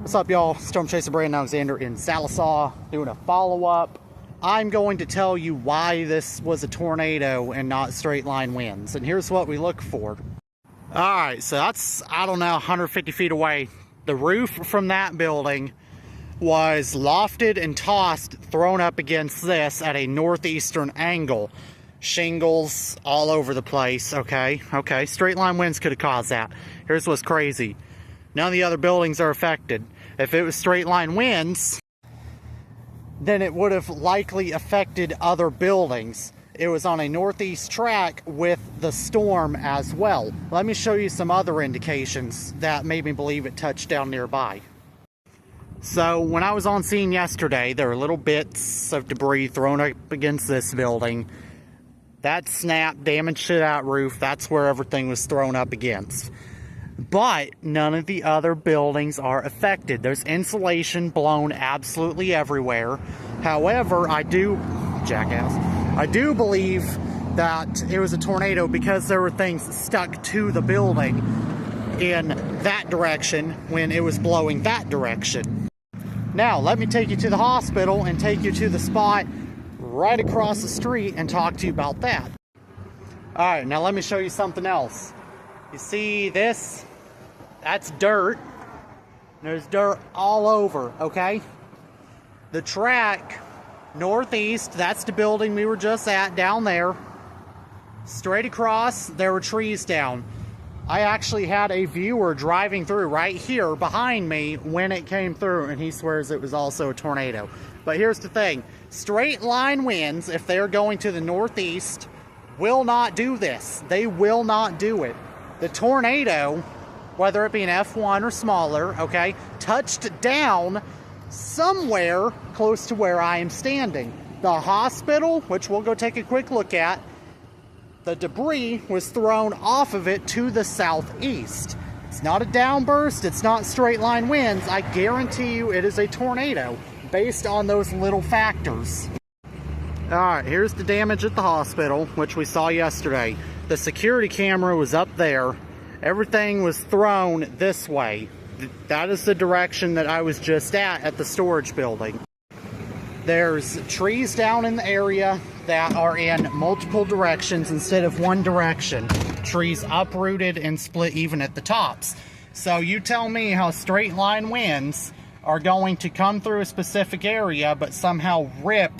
What's up, y'all? Storm Chaser Brandon Alexander in Salisaw doing a follow-up. I'm going to tell you why this was a tornado and not straight line winds. And here's what we look for. Alright, so that's, I don't know, 150 feet away. The roof from that building was lofted and tossed, thrown up against this at a northeastern angle. Shingles all over the place, okay? Straight line winds could have caused that. Here's what's crazy. None of the other buildings are affected. If it was straight line winds, then it would have likely affected other buildings. It was on a northeast track with the storm as well. Let me show you some other indications that made me believe it touched down nearby. So when I was on scene yesterday, there were little bits of debris thrown up against this building. That snapped, damaged to that roof. That's where everything was thrown up against. But none of the other buildings are affected. There's insulation blown absolutely everywhere. However, I do believe that it was a tornado because there were things stuck to the building in that direction when it was blowing that direction. Now, let me take you to the hospital and take you to the spot right across the street and talk to you about that. Alright, now let me show you something else. You see this? That's dirt. There's dirt all over, okay? The track, northeast, that's the building we were just at down there. Straight across, there were trees down. I actually had a viewer driving through right here behind me when it came through, and he swears it was also a tornado. But here's the thing. Straight line winds, if they're going to the northeast, will not do this. They will not do it. The tornado, whether it be an F1 or smaller, okay, touched down somewhere close to where I am standing. The hospital, which we'll go take a quick look at, the debris was thrown off of it to the southeast. It's not a downburst, it's not straight line winds. I guarantee you it is a tornado based on those little factors. Alright, here's the damage at the hospital, which we saw yesterday. The security camera was up there. Everything was thrown this way. That is the direction that I was just at the storage building. There's trees down in the area that are in multiple directions instead of one direction. Trees uprooted and split even at the tops. So you tell me how straight line winds are going to come through a specific area but somehow rip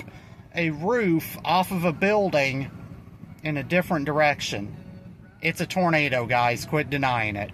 a roof off of a building in a different direction. It's a tornado, guys. Quit denying it.